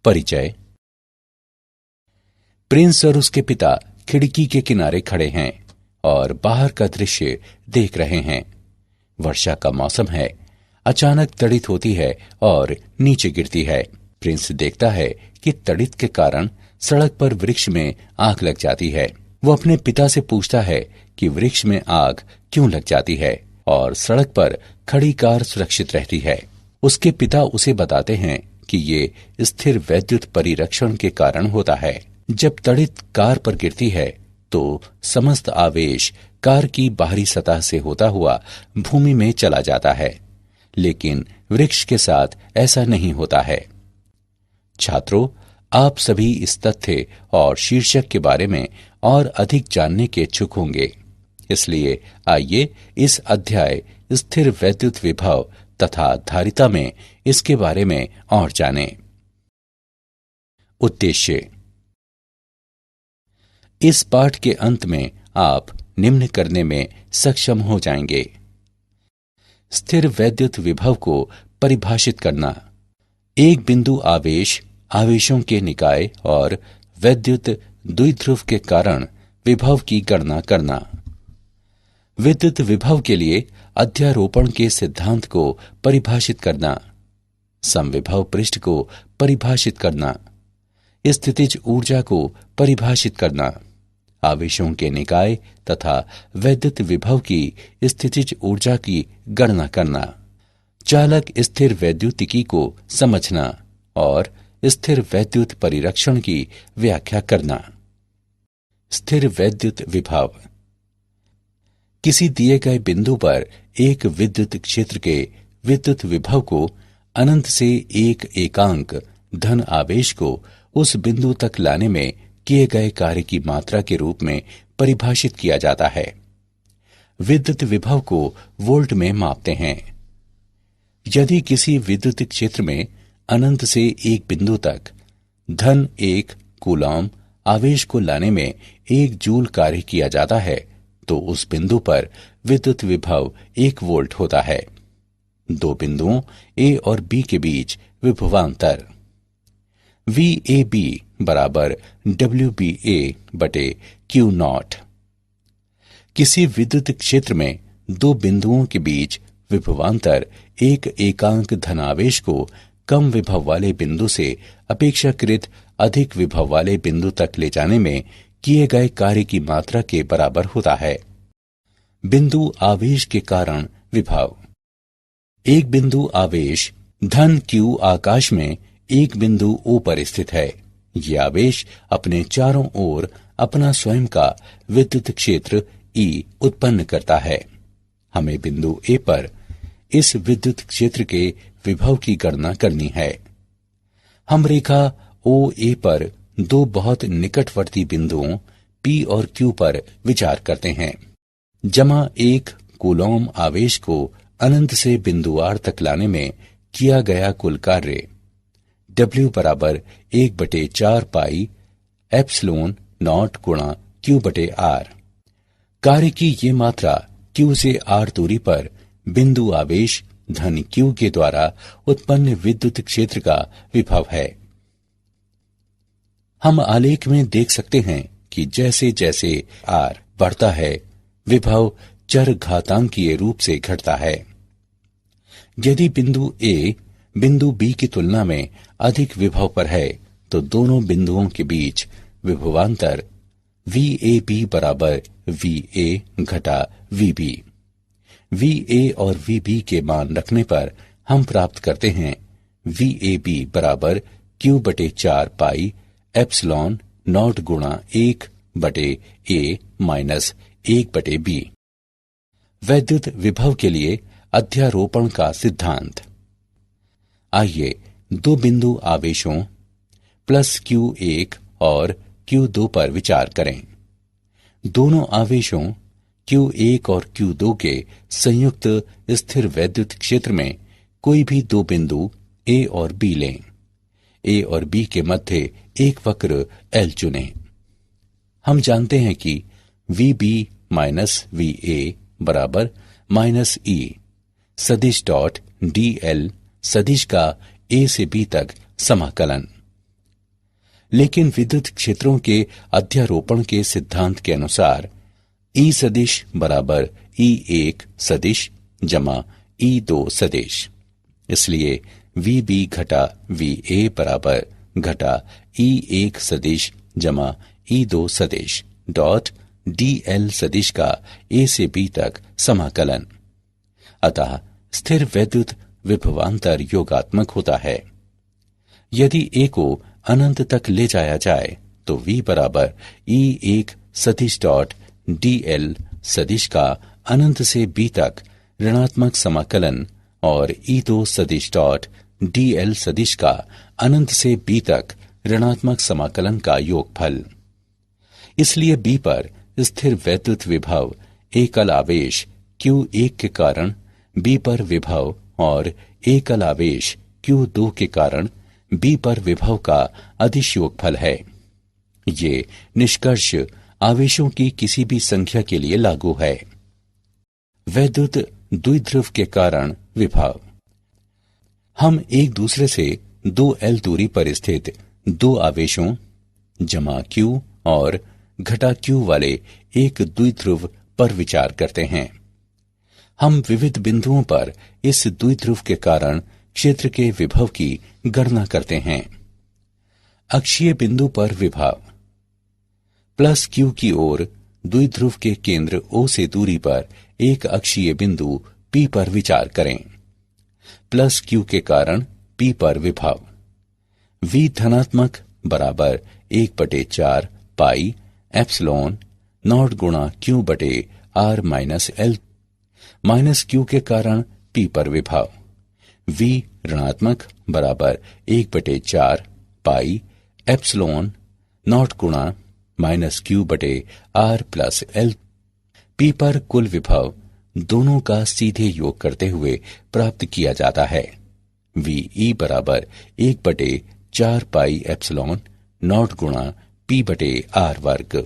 परिचय। प्रिंस और उसके पिता खिड़की के किनारे खड़े हैं और बाहर का दृश्य देख रहे हैं। वर्षा का मौसम है। अचानक तड़ित होती है और नीचे गिरती है। प्रिंस देखता है कि तड़ित के कारण सड़क पर वृक्ष में आग लग जाती है। वो अपने पिता से पूछता है कि वृक्ष में आग क्यों लग जाती है और सड़क पर खड़ी कार सुरक्षित रहती है। उसके पिता उसे बताते हैं कि ये स्थिर वैद्युत परिरक्षण के कारण होता है। जब तड़ित कार पर गिरती है तो समस्त आवेश कार की बाहरी सतह से होता हुआ भूमि में चला जाता है, लेकिन वृक्ष के साथ ऐसा नहीं होता है। छात्रों, आप सभी इस तथ्य और शीर्षक के बारे में और अधिक जानने के इच्छुक होंगे, इसलिए आइए इस अध्याय स्थिर वैद्युत विभव तथा धारिता में इसके बारे में और जानें। उद्देश्य। इस पाठ के अंत में आप निम्न करने में सक्षम हो जाएंगे। स्थिर वैद्युत विभव को परिभाषित करना। एक बिंदु आवेश, आवेशों के निकाय और वैद्युत द्विध्रुव के कारण विभव की गणना करना। विद्युत विभव के लिए अध्यारोपण के सिद्धांत को परिभाषित करना। समविभव पृष्ठ को परिभाषित करना। स्थितिज ऊर्जा को परिभाषित करना। आवेशों के निकाय तथा वैद्युत विभव की स्थितिज ऊर्जा की गणना करना। चालक स्थिर वैद्युतिकी को समझना और स्थिर वैद्युत परिरक्षण की व्याख्या करना। स्थिर वैद्युत विभव। किसी दिए गए बिंदु पर एक विद्युत क्षेत्र के विद्युत विभव को अनंत से एक एकांक धन आवेश को उस बिंदु तक लाने में किए गए कार्य की मात्रा के रूप में परिभाषित किया जाता है। विद्युत विभव को वोल्ट में मापते हैं। यदि किसी विद्युत क्षेत्र में अनंत से एक बिंदु तक धन 1 कूलॉम आवेश को लाने में 1 जूल कार्य किया जाता है तो उस बिंदु पर विद्युत विभव 1 वोल्ट होता है। दो बिंदुओं ए और बी के बीच विभवांतर VAB बराबर WBA बटे Q0। किसी विद्युत क्षेत्र में दो बिंदुओं के बीच विभवांतर एक एकांक धनावेश को कम विभव वाले बिंदु से अपेक्षाकृत अधिक विभव वाले बिंदु तक ले जाने में किए गए कार्य की मात्रा के बराबर होता है। बिंदु आवेश के कारण विभव। एक बिंदु आवेश धन Q आकाश में एक बिंदु O पर स्थित है। ये आवेश अपने चारों ओर अपना स्वयं का विद्युत क्षेत्र E उत्पन्न करता है। हमें बिंदु A पर इस विद्युत क्षेत्र के विभव की गणना करनी है। हम रेखा OA पर दो बहुत निकटवर्ती बिंदुओं P और Q पर विचार करते हैं। जमा 1 कूलॉम आवेश को अनंत से बिंदु R तक लाने में किया गया कुल कार्य W बराबर 1/4 पाई एप्सिलॉन नॉट गुणा Q बटे R। कार्य की ये मात्रा Q से R दूरी पर बिंदु आवेश धन Q के द्वारा उत्पन्न विद्युत क्षेत्र का विभव है। हम आलेख में देख सकते हैं कि जैसे जैसे R बढ़ता है विभव चर घातांकीय रूप से घटता है। यदि बिंदु A बिंदु B की तुलना में अधिक विभव पर है तो दोनों बिंदुओं के बीच विभवांतर VAB बराबर VA घटा VB। VA और VB के मान रखने पर हम प्राप्त करते हैं VAB बराबर Q/4 पाई एप्सिलॉन नॉट गुणा 1/A माइनस 1/B। वैद्युत विभव के लिए अध्यारोपण का सिद्धांत। आइए दो बिंदु आवेशों +Q1 और Q2 पर विचार करें। दोनों आवेशों Q1 और Q2 के संयुक्त स्थिर वैद्युत क्षेत्र में कोई भी दो बिंदु A और B लें। A और B के मध्य एक वक्र L चुनें। हम जानते हैं कि VB माइनस VA बराबर -E सदिश डॉट DL सदिश का A से B तक समाकलन। लेकिन विद्युत क्षेत्रों के अध्यारोपण के सिद्धांत के अनुसार E सदिश बराबर E1 सदिश जमा E2 सदिश, इसलिए VB घटा VA बराबर घटा E1 सदिश जमा E2 सदिश डॉट DL सदिश का A से B तक समाकलन। अतः स्थिर वैद्युत विभवांतर योगात्मक होता है। यदि A को अनंत तक ले जाया जाए तो V बराबर E1 सदिश डॉट DL सदिश का अनंत से B तक ऋणात्मक समाकलन और E2 सदिश डॉट DL सदिश का अनंत से B तक ऋणात्मक समाकलन का योगफल। इसलिए B पर स्थिर वैद्युत विभव एकल आवेश Q1 के कारण B पर विभव और एकल आवेश Q2 के कारण B पर विभव का अदिश योगफल है। ये निष्कर्ष आवेशों की किसी भी संख्या के लिए लागू है। वैद्युत द्विध्रुव के कारण विभव। हम एक दूसरे से 2L दूरी पर स्थित दो आवेशों जमा Q और घटा Q वाले एक द्विध्रुव पर विचार करते हैं। हम विविध बिंदुओं पर इस द्विध्रुव के कारण क्षेत्र के विभव की गणना करते हैं। अक्षीय बिंदु पर विभव प्लस Q की ओर द्विध्रुव के केंद्र O से दूरी पर एक अक्षीय बिंदु P पर विचार करें। प्लस Q के कारण P पर विभव V धनात्मक बराबर 1/4 पाई एप्सिलॉन नॉट गुणा Q बटे R minus L minus Q के कारण P पर विभव V ऋणात्मक बराबर 1/4 पाई एप्सिलॉन नॉट गुणा माइनस Q बटे R प्लस L। P पर कुल विभव दोनों का सीधे योग करते हुए प्राप्त किया जाता है। VE बराबर 1/4 पाई एप्सिलॉन नॉट गुणा P बटे R वर्ग।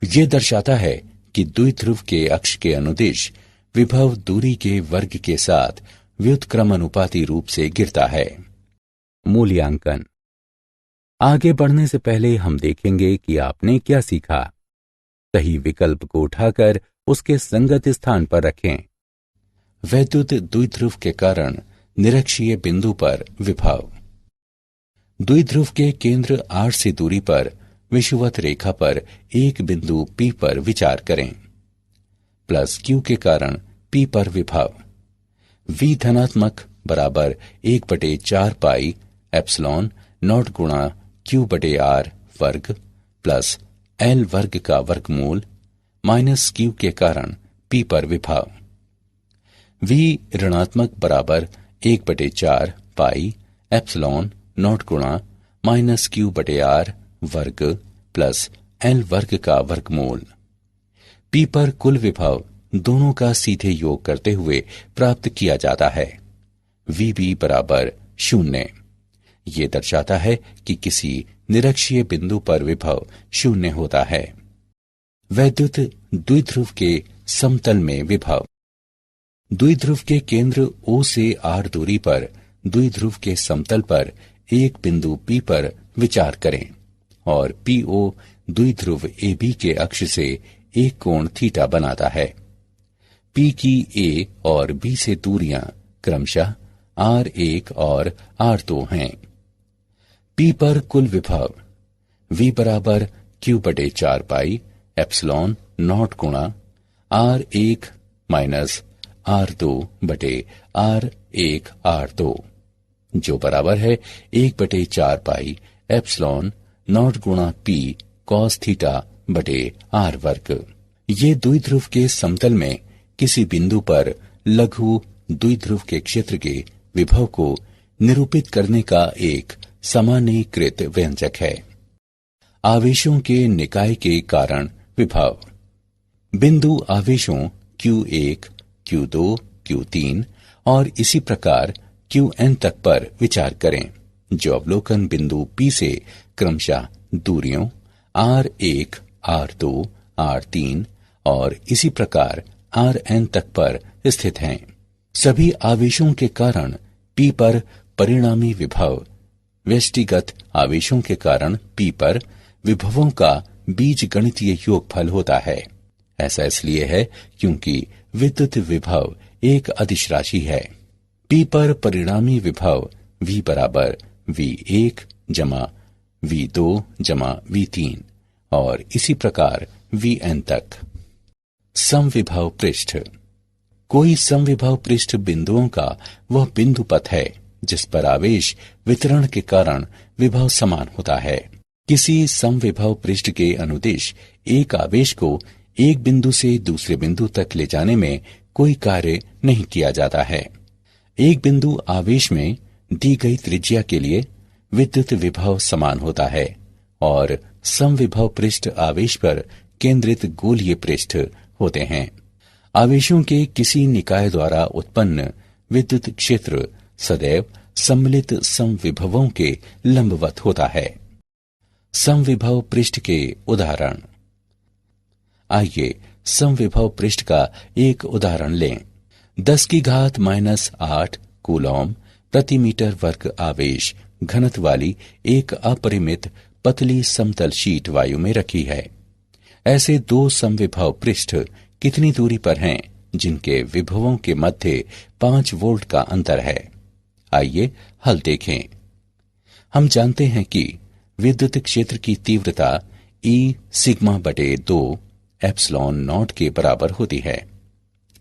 ये दर्शाता है कि द्विध्रुव के अक्ष के अनुदिश विभव दूरी के वर्ग के साथ व्युत्क्रमानुपाती रूप से गिरता है। मूल्यांकन। आगे बढ़ने से पहले हम देखेंगे कि आपने क्या सीखा। सही विकल्प को उठाकर उसके संगत स्थान पर रखें। वैद्युत द्विध्रुव के कारण निरक्षीय बिंदु पर विभव। द्विध्रुव के केंद्र R से दूरी पर विषुवत रेखा पर एक बिंदु P पर विचार करें। प्लस Q के कारण P पर विभव V धनात्मक बराबर 1/4 पाई एप्सिलॉन नॉट गुणा Q बटे R वर्ग प्लस L वर्ग का वर्गमूल माइनस Q के कारण P पर विभव V ऋणात्मक बराबर 1/4 पाई एप्सिलॉन नॉट गुणा माइनस Q बटे R वर्ग प्लस L वर्ग का वर्गमूल। P पर कुल विभव दोनों का सीधे योग करते हुए प्राप्त किया जाता है। VB बराबर 0। ये दर्शाता है कि किसी निरक्षीय बिंदु पर विभव 0 होता है। वैद्युत द्विध्रुव के समतल में विभव। द्विध्रुव के केंद्र O से R दूरी पर द्विध्रुव के समतल पर एक बिंदु P पर विचार करें और PO द्विध्रुव AB के अक्ष से एक कोण थीटा बनाता है। P की A और B से दूरियां क्रमशः R1 और R2 हैं। P पर कुल विभव V बराबर Q/4 पाई एप्सिलॉन नॉट गुणा R1 माइनस R2 बटे R1 R2 जो बराबर है 1/4 पाई एप्सिलॉन नॉट गुणा P कॉस थीटा बटे R वर्ग। ये द्विध्रुव के समतल में किसी बिंदु पर लघु द्विध्रुव के क्षेत्र के विभव को निरूपित करने का एक सामान्यीकृत व्यंजक है। आवेशों के निकाय के कारण विभव। बिंदु आवेशों Q1, Q2, Q3 और इसी प्रकार Qn तक पर विचार करें जो अवलोकन बिंदु P से क्रमशः दूरियों R1, R2, R3 और इसी प्रकार Rn तक पर स्थित हैं। सभी आवेशों के कारण P पर परिणामी विभव व्यष्टिगत आवेशों के कारण P पर विभवों का बीजगणितीय योगफल होता है। ऐसा इसलिए है क्योंकि विद्युत विभव एक अदिश राशि है। P पर परिणामी विभव V बराबर V1 जमा V2 जमा V3 और इसी प्रकार Vn तक। समविभव पृष्ठ। कोई समविभव पृष्ठ बिंदुओं का वह बिंदु पथ है जिस पर आवेश वितरण के कारण विभव समान होता है। किसी समविभव पृष्ठ के अनुदिश एक आवेश को एक बिंदु से दूसरे बिंदु तक ले जाने में कोई कार्य नहीं किया जाता है। एक बिंदु आवेश में दी गई त्रिज्या के लिए विद्युत विभव समान होता है और समविभव पृष्ठ आवेश पर केंद्रित गोलीय पृष्ठ होते हैं। आवेशों के किसी निकाय द्वारा उत्पन्न विद्युत क्षेत्र सदैव सम्मिलित समविभवों के लंबवत होता है। समविभव पृष्ठ के उदाहरण। आइए समविभव पृष्ठ का एक उदाहरण लें। 10⁻⁻8 कूलॉम प्रति मीटर वर्ग आवेश घनत्व वाली एक अपरिमित पतली समतल शीट वायु में रखी है। ऐसे दो समविभव पृष्ठ कितनी दूरी पर हैं जिनके विभवों के मध्य 5 वोल्ट का अंतर है। आइए हल देखें। हम जानते हैं कि विद्युत क्षेत्र की तीव्रता E सिग्मा बटे 2 एप्सिलॉन नॉट के बराबर होती है।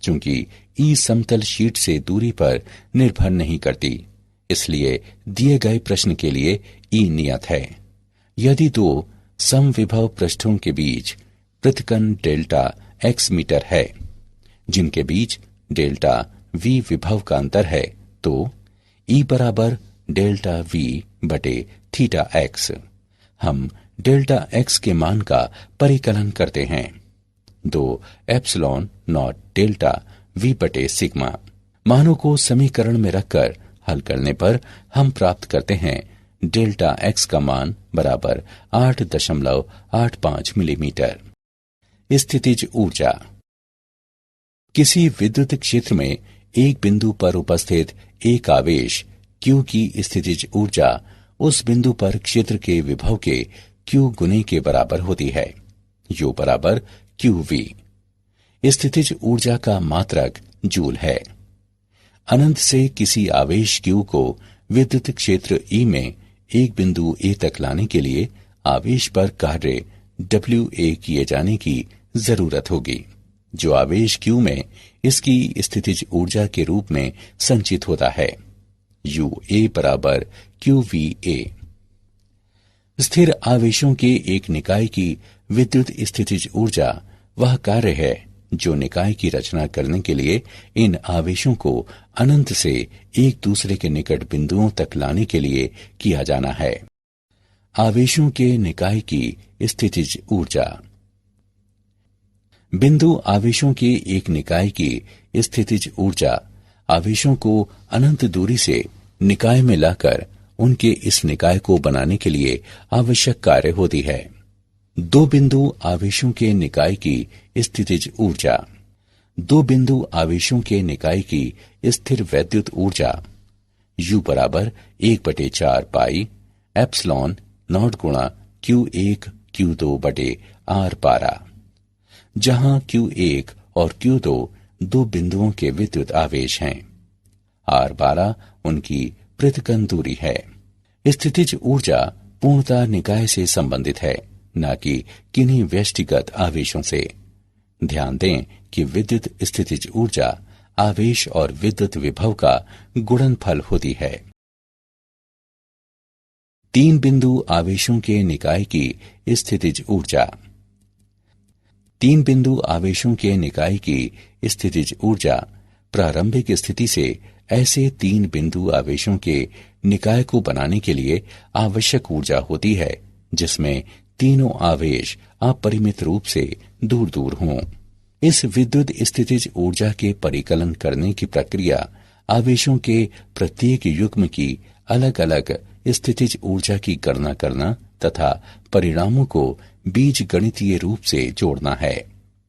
चूंकि E समतल शीट से दूरी पर निर्भर नहीं करती, इसलिए दिए गए प्रश्न के लिए E नियत है। यदि दो समविभव पृष्ठों के बीच पृथक्कन डेल्टा x मीटर है, जिनके बीच डेल्टा v विभव का अंतर है, तो E बराबर डेल्टा v बटे थीटा x। हम डेल्टा x के मान का परिकलन करते हैं। 2 एप्सिलॉन नॉट डेल्टा v बटे सिग्मा। मानों को समीकरण में रखकर हल करने पर हम प्राप्त करते हैं डेल्टा x का मान बराबर 8.85 मिलीमीटर। स्थितिज ऊर्जा। किसी विद्युत क्षेत्र में एक बिंदु पर उपस्थित एक आवेश Q की स्थितिज ऊर्जा उस बिंदु पर क्षेत्र के विभव के Q गुने के बराबर होती है। U बराबर QV। स्थितिज ऊर्जा का मात्रक जूल है। अनंत से किसी आवेश Q को विद्युत क्षेत्र E में एक बिंदु A तक लाने के लिए आवेश पर कार्य WA किए जाने की जरूरत होगी, जो आवेश Q में इसकी स्थितिज ऊर्जा के रूप में संचित होता है। UA बराबर QVA। स्थिर आवेशों के एक निकाय की विद्युत स्थितिज ऊर्जा वह कार्य है जो निकाय की रचना करने के लिए इन आवेशों को अनंत से एक दूसरे के निकट बिंदुओं तक लाने के लिए किया जाना है। आवेशों के निकाय की स्थितिज ऊर्जा। बिंदु आवेशों के एक निकाय की स्थितिज ऊर्जा आवेशों को अनंत दूरी से निकाय में लाकर उनके इस निकाय को बनाने के लिए आवश्यक कार्य होती है। दो बिंदु आवेशों के निकाय की स्थितिज ऊर्जा। दो बिंदु आवेशों के निकाय की स्थिर वैद्युत ऊर्जा U बराबर 1/4 पाई एप्सिलॉन नॉट गुणा Q1 Q2 बटे R12, जहां Q1 और Q2 दो बिंदुओं के विद्युत आवेश हैं। R12 उनकी पृथक्कन दूरी है। स्थितिज ऊर्जा पूर्णतः निकाय से संबंधित है, न कि किन्हीं व्यष्टिगत आवेशों से। ध्यान दें कि विद्युत स्थितिज ऊर्जा आवेश और विद्युत विभव का गुणनफल होती है। तीन बिंदु आवेशों के निकाय की स्थितिज ऊर्जा। तीन बिंदु आवेशों के निकाय की स्थितिज ऊर्जा प्रारंभिक स्थिति से ऐसे तीन बिंदु आवेशों के निकाय को बनाने के लिए आवश्यक ऊर्जा होती है जिसमें तीनों आवेश अपरिमित रूप से दूर दूर हों। इस विद्युत स्थितिज ऊर्जा के परिकलन करने की प्रक्रिया आवेशों के प्रत्येक युग्म की अलग अलग स्थितिज ऊर्जा की गणना करना तथा परिणामों को बीजगणितीय रूप से जोड़ना है।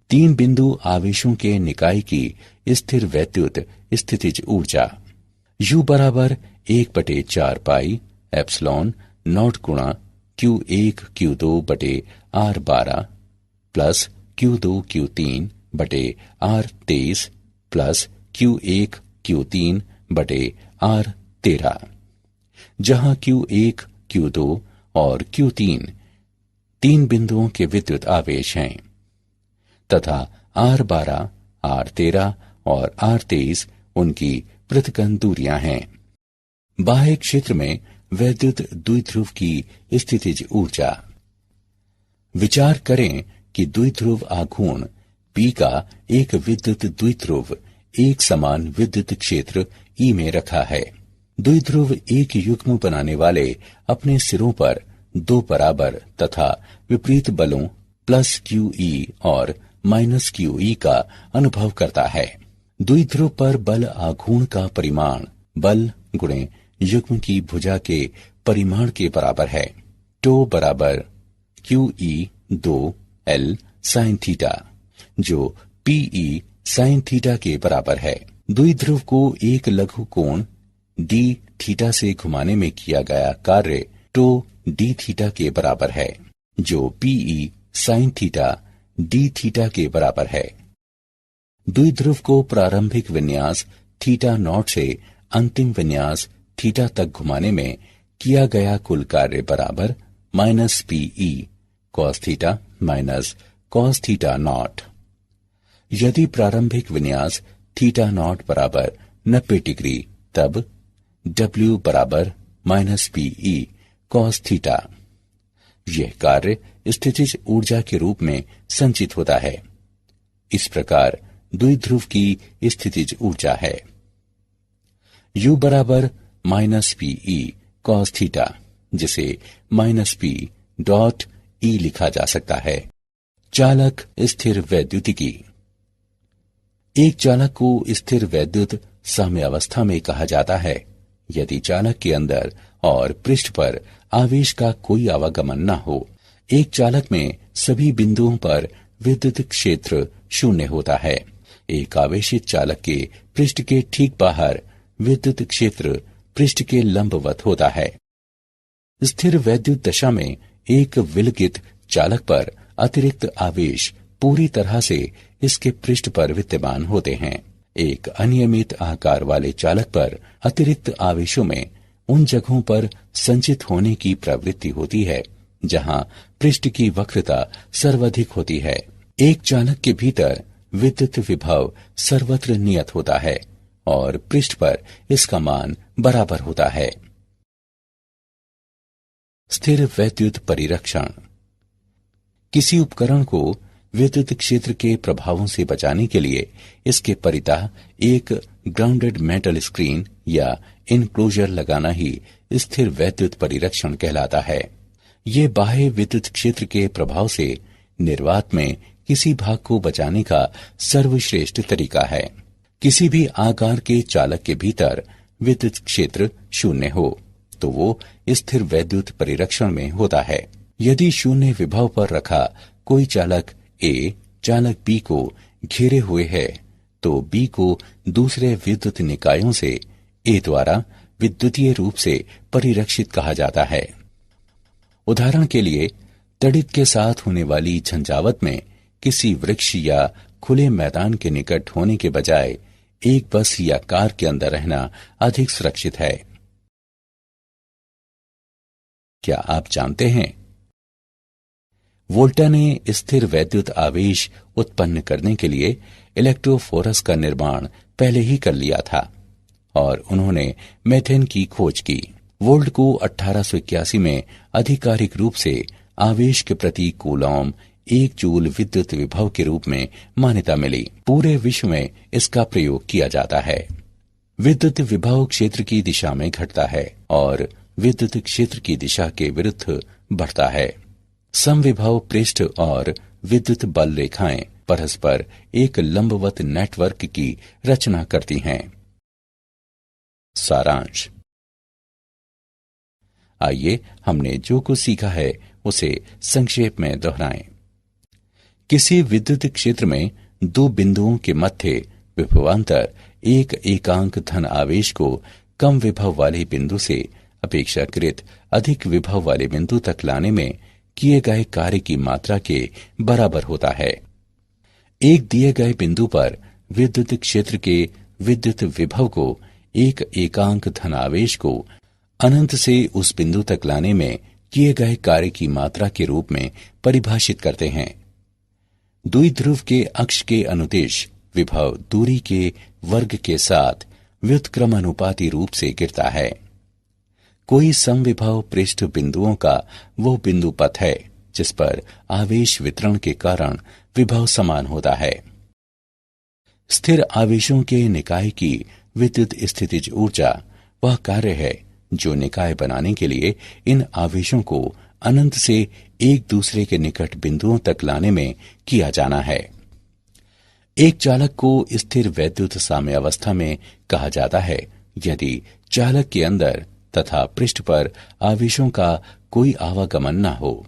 तीन बिंदु आवेशों के निकाय की स्थिर वैद्युत स्थितिज ऊर्जा U बराबर 1/4 पाई एप्सिलॉन नॉट गुणा Q1 Q2 बटे R12 प्लस Q2 Q3 बटे R23 प्लस Q1 Q3 बटे R13, जहां Q1 Q2 और Q3 तीन बिंदुओं के विद्युत आवेश हैं तथा R12, R13 और R23 उनकी पृथक्कन दूरियां हैं। बाह्य क्षेत्र में वैद्युत द्विध्रुव की स्थितिज ऊर्जा। विचार करें कि द्विध्रुव आघूर्ण P का एक विद्युत द्विध्रुव एक समान विद्युत क्षेत्र E में रखा है। द्विध्रुव एक युग्म बनाने वाले अपने सिरों पर दो बराबर तथा विपरीत बलों प्लस QE और माइनस QE का अनुभव करता है। द्विध्रुव पर बल आघूर्ण का परिमाण बल गुणे युग्म की भुजा के परिमाण के बराबर है। टो बराबर QE2L sin थीटा, जो PE sin थीटा के बराबर है। द्विध्रुव को एक लघु कोण d थीटा से घुमाने में किया गया कार्य टो d थीटा के बराबर है, जो PE sin theta d theta के बराबर है। द्विध्रुव को प्रारंभिक विन्यास थीटा नॉट से अंतिम विन्यास थीटा तक घुमाने में किया गया कुल कार्य बराबर minus PE cos theta minus cos theta naught. यदि प्रारंभिक विन्यास थीटा नॉट बराबर 90 डिग्री, तब W बराबर माइनस PE cos थीटा। यह कार्य स्थितिज ऊर्जा के रूप में संचित होता है। इस प्रकार द्विध्रुव की स्थितिज ऊर्जा है U बराबर माइनस PE cos थीटा, जिसे माइनस P डॉट E लिखा जा सकता है। चालक स्थिर वैद्युतिकी। एक चालक को स्थिर वैद्युत साम्यावस्था में कहा जाता है यदि चालक के अंदर और पृष्ठ पर आवेश का कोई आवागमन न हो। एक चालक में सभी बिंदुओं पर विद्युत क्षेत्र शून्य होता है। एक आवेशित चालक के पृष्ठ के ठीक बाहर विद्युत क्षेत्र पृष्ठ के लंबवत होता है। स्थिर वैद्युत दशा में एक विलगित चालक पर अतिरिक्त आवेश पूरी तरह से इसके पृष्ठ पर विद्यमान होते हैं। एक अनियमित आकार वाले चालक पर अतिरिक्त आवेशों में उन जगहों पर संचित होने की प्रवृत्ति होती है जहां पृष्ठ की वक्रता सर्वाधिक होती है। एक चालक के भीतर विद्युत विभव सर्वत्र नियत होता है और पृष्ठ पर इसका मान बराबर होता है। स्थिर वैद्युत परिरक्षण। किसी उपकरण को विद्युत क्षेत्र के प्रभावों से बचाने के लिए इसके परितः एक ग्राउंडेड मेटल स्क्रीन या इनक्लोजर लगाना ही स्थिर वैद्युत परिरक्षण कहलाता है। ये बाह्य विद्युत क्षेत्र के प्रभाव से निर्वात में किसी भाग को बचाने का सर्वश्रेष्ठ तरीका है। किसी भी आकार के चालक के भीतर विद्युत क्षेत्र शून्य हो तो वो स्थिर वैद्युत परिरक्षण में होता है। यदि शून्य विभव पर रखा कोई चालक A चालक B को घेरे हुए है तो B को दूसरे विद्युत निकायों से A द्वारा विद्युतीय रूप से परिरक्षित कहा जाता है। उदाहरण के लिए तड़ित के साथ होने वाली झंझावत में किसी वृक्ष या खुले मैदान के निकट होने के बजाय एक बस या कार के अंदर रहना अधिक सुरक्षित है। क्या आप जानते हैं वोल्टा ने स्थिर वैद्युत आवेश उत्पन्न करने के लिए इलेक्ट्रोफोरस का निर्माण पहले ही कर लिया था और उन्होंने मेथेन की खोज की। वोल्ट को 1881 में आधिकारिक रूप से आवेश के प्रति कूलॉम 1 जूल विद्युत विभव के रूप में मान्यता मिली। पूरे विश्व में इसका प्रयोग किया जाता है। विद्युत विभव क्षेत्र की दिशा में घटता है और विद्युत क्षेत्र की दिशा के विरुद्ध बढ़ता है। समविभव पृष्ठ और विद्युत बल रेखाएं परस्पर एक लंबवत नेटवर्क की रचना करती हैं। सारांश। आइए हमने जो कुछ सीखा है उसे संक्षेप में दोहराएं। किसी विद्युत क्षेत्र में दो बिंदुओं के मध्य विभवांतर एक एकांक धन आवेश को कम विभव वाले बिंदु से अपेक्षाकृत अधिक विभव वाले बिंदु तक लाने में किए गए कार्य की मात्रा के बराबर होता है। एक दिए गए बिंदु पर विद्युत क्षेत्र के विद्युत विभव को एक एकांक धनावेश को अनंत से उस बिंदु तक लाने में किए गए कार्य की मात्रा के रूप में परिभाषित करते हैं। द्विध्रुव के अक्ष के अनुदिश विभव दूरी के वर्ग के साथ व्युत्क्रमानुपाती रूप से गिरता है। कोई समविभव पृष्ठ बिंदुओं का वो बिंदु पथ है जिस पर आवेश वितरण के कारण विभव समान होता है। स्थिर आवेशों के निकाय की विद्युत स्थितिज ऊर्जा वह कार्य है जो निकाय बनाने के लिए इन आवेशों को अनंत से एक दूसरे के निकट बिंदुओं तक लाने में किया जाना है। एक चालक को स्थिर वैद्युत साम्यावस्था में कहा जाता है यदि चालक के अंदर तथा पृष्ठ पर आवेशों का कोई आवागमन न हो।